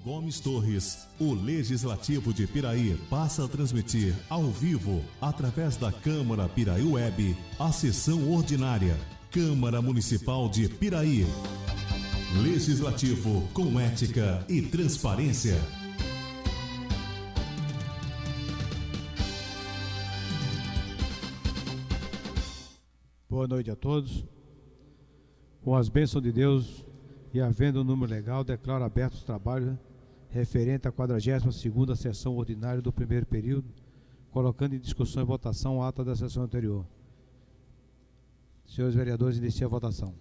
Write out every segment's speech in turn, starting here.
Gomes Torres, o Legislativo de Piraí passa a transmitir ao vivo, através da Câmara Piraí Web, a sessão ordinária. Câmara Municipal de Piraí. Legislativo com ética e transparência. Boa noite a todos. Com as bênçãos de Deus e havendo um número legal, declaro abertos os trabalhos referente à 42ª sessão ordinária do primeiro período, colocando em discussão e votação a ata da sessão anterior. Senhores vereadores, inicia a votação.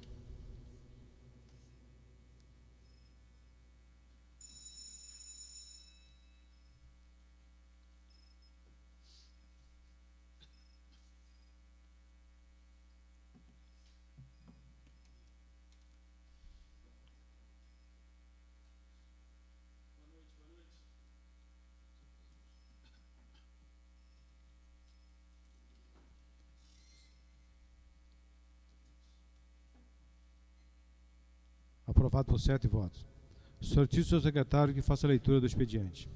Aprovado por 7 votos. Solicito ao senhor secretário que faça a leitura do expediente.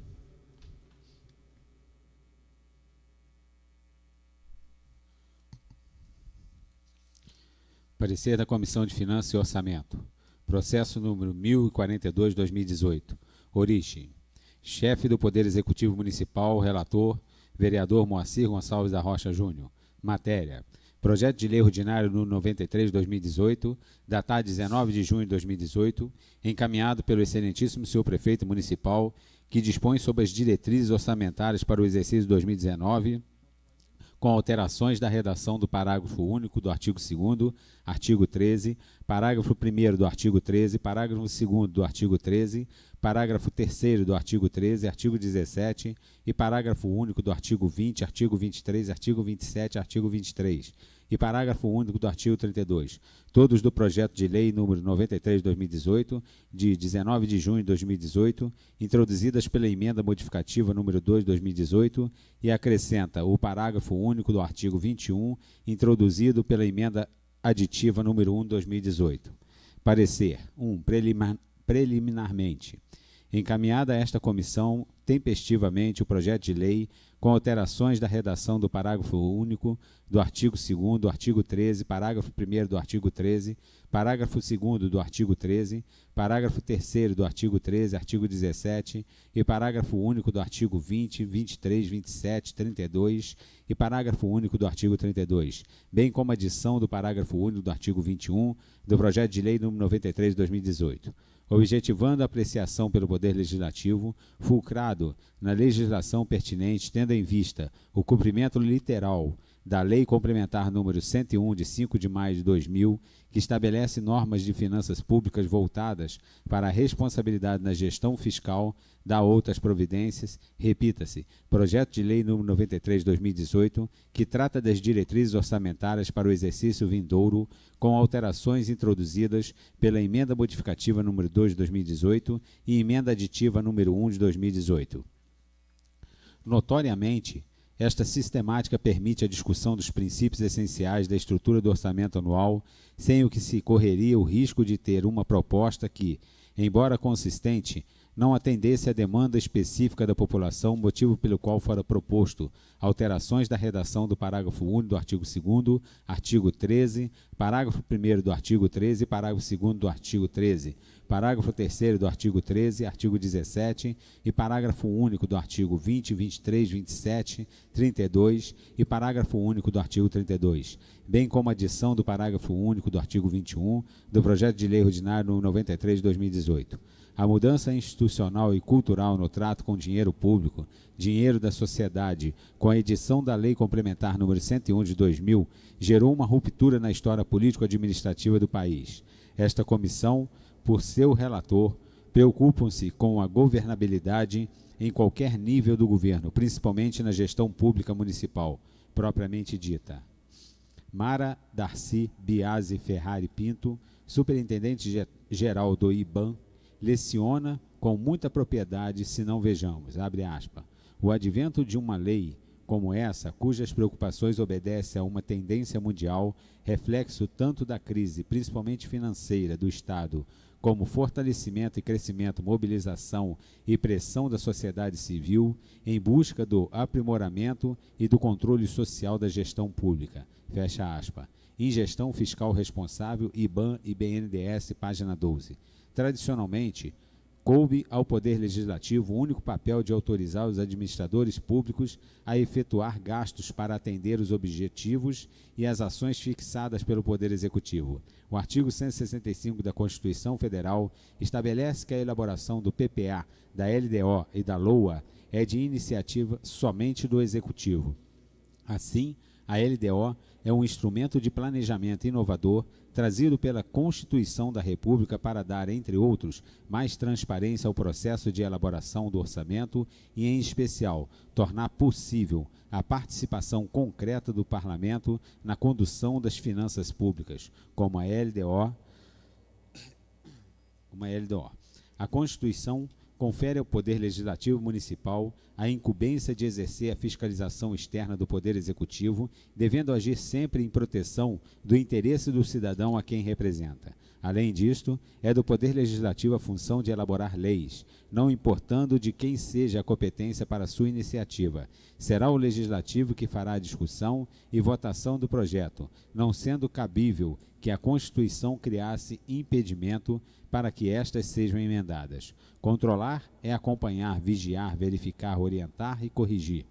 Parecer da Comissão de Finanças e Orçamento. Processo número 1042/2018. Origem: chefe do Poder Executivo Municipal, relator, vereador Moacir Gonçalves da Rocha Júnior. Matéria: projeto de lei ordinário número 93/2018, datado 19 de junho de 2018, encaminhado pelo excelentíssimo senhor prefeito municipal, que dispõe sobre as diretrizes orçamentárias para o exercício 2019, com alterações da redação do parágrafo único do artigo 2º, artigo 13, parágrafo 1º do artigo 13, parágrafo 2º do artigo 13, parágrafo 3º do artigo 13, artigo 17 e parágrafo único do artigo 20, artigo 23, artigo 27, artigo 23 e parágrafo único do artigo 32, todos do projeto de lei número 93/2018, de 19 de junho de 2018, introduzidas pela emenda modificativa número 2/2018 e acrescenta o parágrafo único do artigo 21, introduzido pela emenda aditiva número 1/2018. Parecer: 1. Preliminarmente, encaminhada a esta comissão tempestivamente o projeto de lei com alterações da redação do parágrafo único do artigo 2º, artigo 13, parágrafo 1º do artigo 13, parágrafo 2º do artigo 13, parágrafo 3º do artigo 13, artigo 17 e parágrafo único do artigo 20, 23, 27, 32 e parágrafo único do artigo 32, bem como adição do parágrafo único do artigo 21 do projeto de lei número 93/2018. Objetivando a apreciação pelo Poder Legislativo, fulcrado na legislação pertinente, tendo em vista o cumprimento literal da Lei Complementar número 101, de 5 de maio de 2000, que estabelece normas de finanças públicas voltadas para a responsabilidade na gestão fiscal, dá outras providências, repita-se, projeto de lei número 93/2018, que trata das diretrizes orçamentárias para o exercício vindouro, com alterações introduzidas pela emenda modificativa número 2 de 2018 e emenda aditiva número 1 de 2018. Notoriamente, esta sistemática permite a discussão dos princípios essenciais da estrutura do orçamento anual, sem o que se correria o risco de ter uma proposta que, embora consistente, não atendesse à demanda específica da população, motivo pelo qual fora proposto alterações da redação do parágrafo único do artigo 2º, artigo 13, parágrafo 1º do artigo 13 e parágrafo 2º do artigo 13, parágrafo 3º do artigo 13, artigo 17 e parágrafo único do artigo 20, 23, 27, 32 e parágrafo único do artigo 32, bem como adição do parágrafo único do artigo 21 do projeto de lei ordinário número 93 de 2018. A mudança institucional e cultural no trato com dinheiro público, dinheiro da sociedade, com a edição da Lei Complementar número 101 de 2000, gerou uma ruptura na história político-administrativa do país. Esta comissão, por seu relator, preocupam-se com a governabilidade em qualquer nível do governo, principalmente na gestão pública municipal, propriamente dita. Mara Darcy Biasi Ferrari Pinto, superintendente-geral do IBAN, leciona com muita propriedade, se não vejamos, abre aspas, o advento de uma lei como essa, cujas preocupações obedecem a uma tendência mundial, reflexo tanto da crise, principalmente financeira, do Estado, como fortalecimento e crescimento, mobilização e pressão da sociedade civil em busca do aprimoramento e do controle social da gestão pública. Fecha aspas. Ingestão fiscal responsável, IBAN e BNDES, página 12. Tradicionalmente, coube ao Poder Legislativo o único papel de autorizar os administradores públicos a efetuar gastos para atender os objetivos e as ações fixadas pelo Poder Executivo. O artigo 165 da Constituição Federal estabelece que a elaboração do PPA, da LDO e da LOA é de iniciativa somente do Executivo. Assim, a LDO é um instrumento de planejamento inovador trazido pela Constituição da República para dar, entre outros, mais transparência ao processo de elaboração do orçamento e, em especial, tornar possível a participação concreta do Parlamento na condução das finanças públicas, como a LDO. A Constituição confere ao Poder Legislativo Municipal a incumbência de exercer a fiscalização externa do Poder Executivo, devendo agir sempre em proteção do interesse do cidadão a quem representa. Além disto, é do Poder Legislativo a função de elaborar leis, não importando de quem seja a competência para sua iniciativa. Será o Legislativo que fará a discussão e votação do projeto, não sendo cabível que a Constituição criasse impedimento para que estas sejam emendadas. Controlar é acompanhar, vigiar, verificar, orientar e corrigir.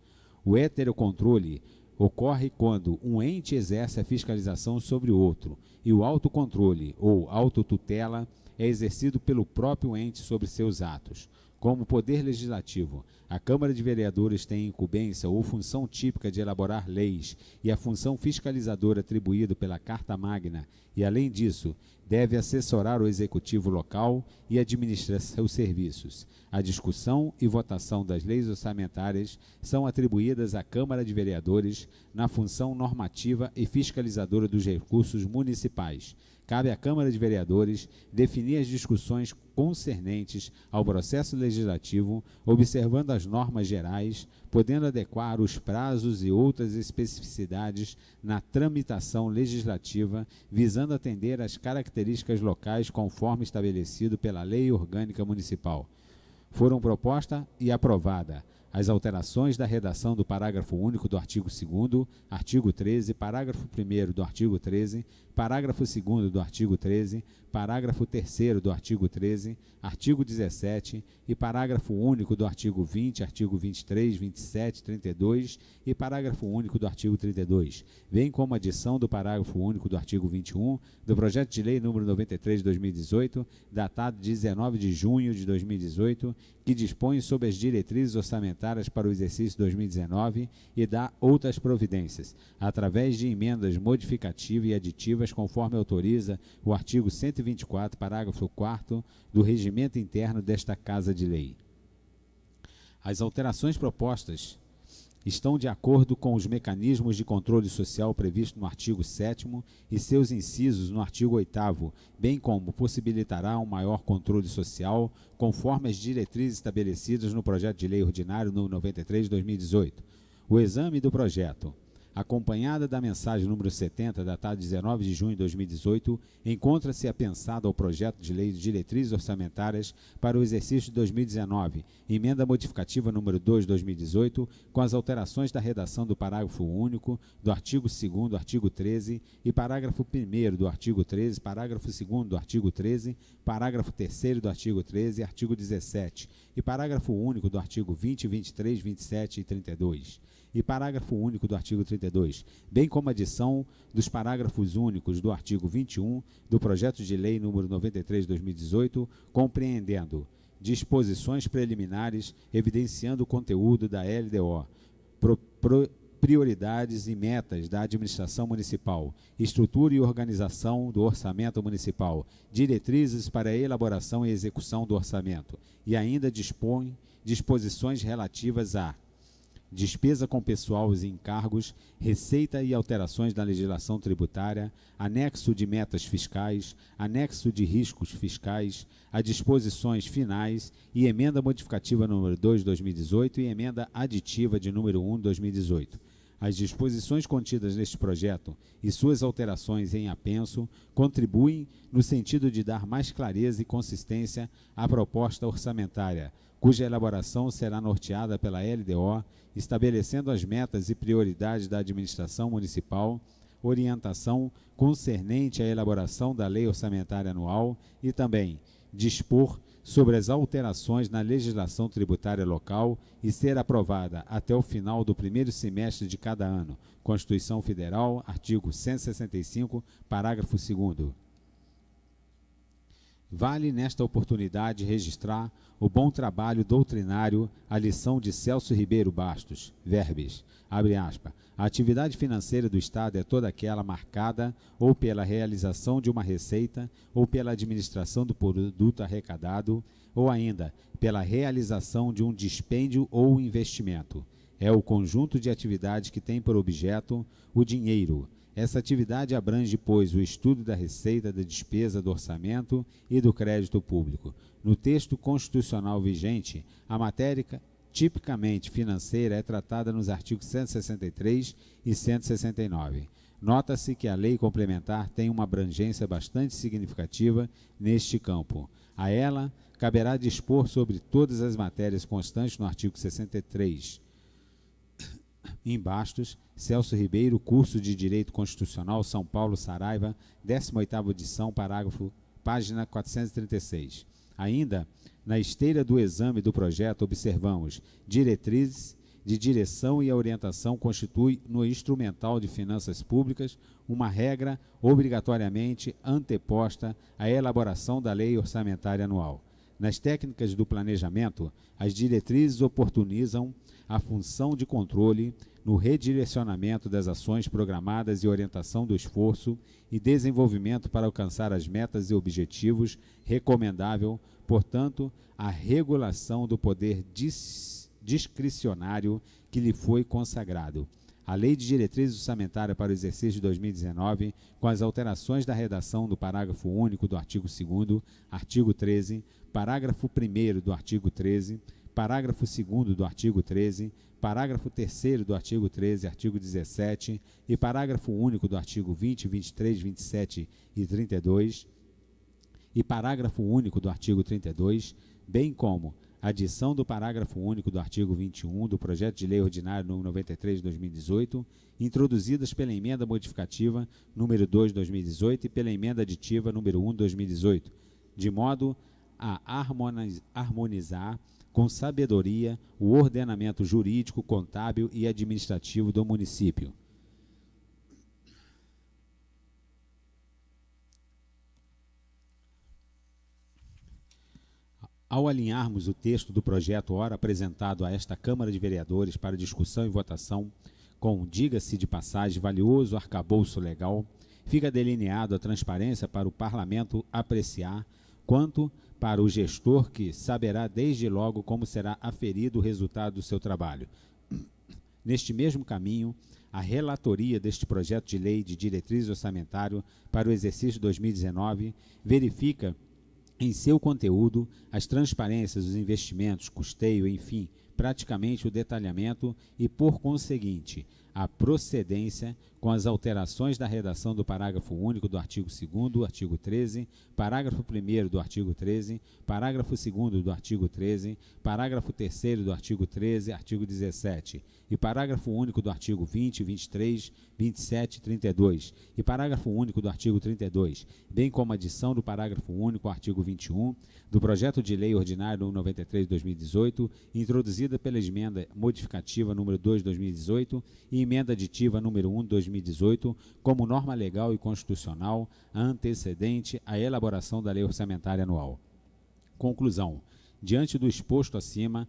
O heterocontrole ocorre quando um ente exerce a fiscalização sobre o outro, e o autocontrole ou autotutela é exercido pelo próprio ente sobre seus atos. Como Poder Legislativo, a Câmara de Vereadores tem incumbência ou função típica de elaborar leis e a função fiscalizadora atribuída pela Carta Magna e, além disso, deve assessorar o Executivo local e administrar seus serviços. A discussão e votação das leis orçamentárias são atribuídas à Câmara de Vereadores na função normativa e fiscalizadora dos recursos municipais. Cabe à Câmara de Vereadores definir as discussões concernentes ao processo legislativo, observando as normas gerais, podendo adequar os prazos e outras especificidades na tramitação legislativa, visando atender às características locais conforme estabelecido pela Lei Orgânica Municipal. Foram proposta e aprovada as alterações da redação do parágrafo único do artigo 2º, artigo 13, parágrafo 1º do artigo 13, parágrafo 2º do artigo 13, parágrafo 3º do artigo 13, artigo 17 e parágrafo único do artigo 20, artigo 23, 27, 32 e parágrafo único do artigo 32, bem como a adição do parágrafo único do artigo 21 do projeto de lei número 93 de 2018, datado 19 de junho de 2018, que dispõe sobre as diretrizes orçamentárias para o exercício 2019 e dá outras providências, através de emendas modificativas e aditivas, conforme autoriza o artigo 124, parágrafo 4º do Regimento Interno desta Casa de Lei. As alterações propostas estão de acordo com os mecanismos de controle social previstos no artigo 7º e seus incisos no artigo 8º, bem como possibilitará um maior controle social, conforme as diretrizes estabelecidas no projeto de lei ordinário número 93 de 2018. O exame do projeto, acompanhada da mensagem número 70, datada 19 de junho de 2018, encontra-se apensado ao projeto de lei de diretrizes orçamentárias para o exercício de 2019, emenda modificativa número 2 de 2018, com as alterações da redação do parágrafo único, do artigo 2º, artigo 13 e parágrafo 1º do artigo 13, parágrafo 2º do artigo 13, parágrafo 3º do artigo 13 e artigo 17, e parágrafo único do artigo 20, 23, 27 e 32. E parágrafo único do artigo 32, bem como a adição dos parágrafos únicos do artigo 21 do projeto de lei número 93 de 2018, compreendendo disposições preliminares evidenciando o conteúdo da LDO, prioridades e metas da administração municipal, estrutura e organização do orçamento municipal, diretrizes para a elaboração e execução do orçamento, e ainda dispõe disposições relativas a despesa com pessoal e encargos, receita e alterações na legislação tributária, anexo de metas fiscais, anexo de riscos fiscais, a disposições finais e emenda modificativa número 2 de 2018 e emenda aditiva de número 1 de 2018. As disposições contidas neste projeto e suas alterações em apenso contribuem no sentido de dar mais clareza e consistência à proposta orçamentária, cuja elaboração será norteada pela LDO, estabelecendo as metas e prioridades da administração municipal, orientação concernente à elaboração da lei orçamentária anual e também dispor sobre as alterações na legislação tributária local e ser aprovada até o final do primeiro semestre de cada ano. Constituição Federal, artigo 165, parágrafo 2º. Vale nesta oportunidade registrar o bom trabalho doutrinário, a lição de Celso Ribeiro Bastos, verbes, abre aspas, a atividade financeira do Estado é toda aquela marcada ou pela realização de uma receita ou pela administração do produto arrecadado ou ainda pela realização de um dispêndio ou investimento. É o conjunto de atividades que tem por objeto o dinheiro. Essa atividade abrange, pois, o estudo da receita, da despesa, do orçamento e do crédito público. No texto constitucional vigente, a matéria tipicamente financeira é tratada nos artigos 163 e 169. Nota-se que a lei complementar tem uma abrangência bastante significativa neste campo. A ela, caberá dispor sobre todas as matérias constantes no artigo 63. Em Bastos, Celso Ribeiro, curso de Direito Constitucional, São Paulo, Saraiva, 18ª edição, página 436. Ainda, na esteira do exame do projeto, observamos diretrizes de direção e a orientação constitui no instrumental de finanças públicas uma regra obrigatoriamente anteposta à elaboração da lei orçamentária anual. Nas técnicas do planejamento, as diretrizes oportunizam a função de controle no redirecionamento das ações programadas e orientação do esforço e desenvolvimento para alcançar as metas e objetivos, recomendável, portanto, a regulação do poder discricionário que lhe foi consagrado. A Lei de Diretrizes Orçamentárias para o exercício de 2019, com as alterações da redação do parágrafo único do artigo 2º, artigo 13, parágrafo 1º do artigo 13, parágrafo 2º do artigo 13, parágrafo 3º do artigo 13, artigo 17 e parágrafo único do artigo 20, 23, 27 e 32 e parágrafo único do artigo 32, bem como a adição do parágrafo único do artigo 21 do projeto de lei ordinário número 93 de 2018, introduzidas pela emenda modificativa número 2 de 2018 e pela emenda aditiva número 1 de 2018, de modo a harmonizar com sabedoria o ordenamento jurídico, contábil e administrativo do município. Ao alinharmos o texto do projeto ora apresentado a esta Câmara de Vereadores para discussão e votação, com, diga-se de passagem, valioso arcabouço legal, fica delineado a transparência para o Parlamento apreciar, quanto para o gestor que saberá desde logo como será aferido o resultado do seu trabalho. Neste mesmo caminho, a relatoria deste projeto de lei de diretriz orçamentário para o exercício 2019 verifica em seu conteúdo as transparências dos investimentos, custeio, enfim, praticamente o detalhamento e, por conseguinte, a procedência com as alterações da redação do parágrafo único do artigo 2º, artigo 13, parágrafo 1º do artigo 13, parágrafo 2º do artigo 13, parágrafo 3º do artigo 13, artigo 17, e parágrafo único do artigo 20, 23, 27 e 32, e parágrafo único do artigo 32, bem como a adição do parágrafo único ao artigo 21 do projeto de lei ordinário número 93 de 2018, introduzida pela emenda modificativa número 2 de 2018 e emenda aditiva número 1 de 2018, como norma legal e constitucional antecedente à elaboração da lei orçamentária anual. Conclusão. Diante do exposto acima,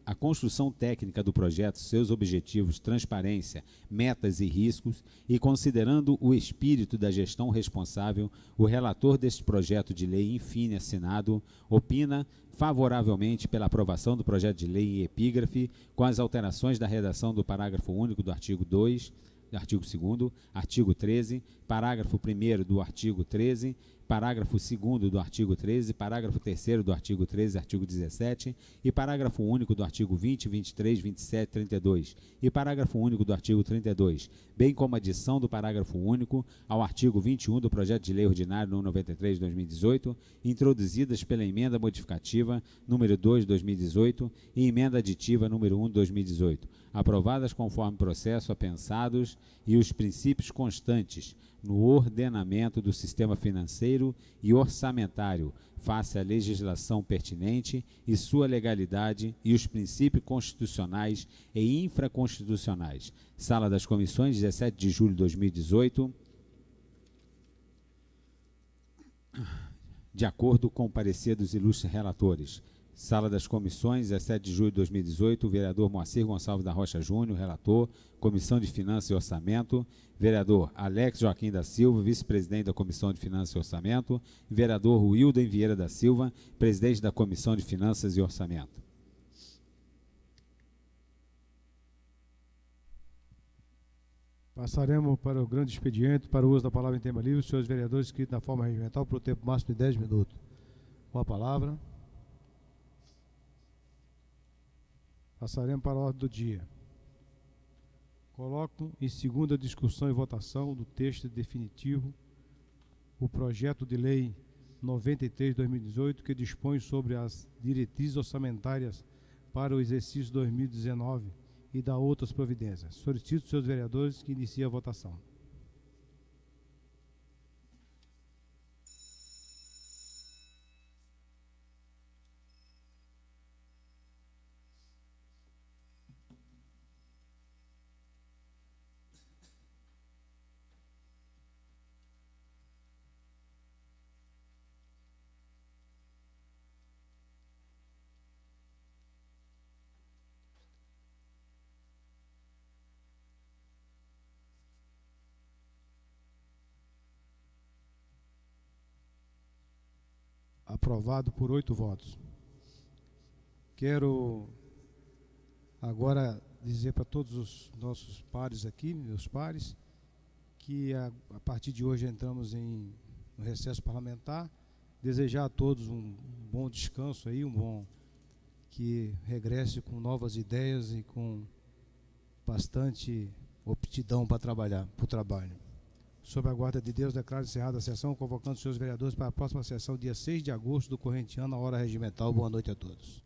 a construção técnica do projeto, seus objetivos, transparência, metas e riscos, e considerando o espírito da gestão responsável, o relator deste projeto de lei, infine assinado, opina favoravelmente pela aprovação do projeto de lei em epígrafe, com as alterações da redação do parágrafo único do artigo 2, artigo 2º, artigo 13, parágrafo 1º do artigo 13, parágrafo 2º do artigo 13, parágrafo 3º do artigo 13, artigo 17, e parágrafo único do artigo 20, 23, 27, 32, e parágrafo único do artigo 32, bem como adição do parágrafo único ao artigo 21 do projeto de lei ordinário número 93 de 2018, introduzidas pela emenda modificativa número 2 de 2018 e emenda aditiva número 1 de 2018, aprovadas conforme processo apensados e os princípios constantes no ordenamento do sistema financeiro e orçamentário, face à legislação pertinente e sua legalidade e os princípios constitucionais e infraconstitucionais. Sala das Comissões, 17 de julho de 2018. De acordo com o parecer dos ilustres relatores. Sala das Comissões, 17 de julho de 2018, o vereador Moacir Gonçalves da Rocha Júnior, relator, Comissão de Finanças e Orçamento, vereador Alex Joaquim da Silva, vice-presidente da Comissão de Finanças e Orçamento, e vereador Wilden Vieira da Silva, presidente da Comissão de Finanças e Orçamento. Passaremos para o grande expediente, para o uso da palavra em tema livre, os senhores vereadores inscritos na forma regimental por tempo máximo de 10 minutos. Com a palavra. Passaremos para a ordem do dia. Coloco em segunda discussão e votação do texto definitivo o projeto de lei 93 de 2018, que dispõe sobre as diretrizes orçamentárias para o exercício 2019 e dá outras providências. Solicito aos seus vereadores que iniciem a votação. Aprovado por 8 votos. Quero agora dizer para todos os nossos pares aqui, meus pares, que a partir de hoje entramos no recesso parlamentar. Desejar a todos um bom descanso aí, que regresse com novas ideias e com bastante aptidão para trabalhar, para o trabalho. Sob a guarda de Deus, declaro encerrada a sessão, convocando os seus vereadores para a próxima sessão, dia 6 de agosto do corrente ano, a hora regimental. Boa noite a todos.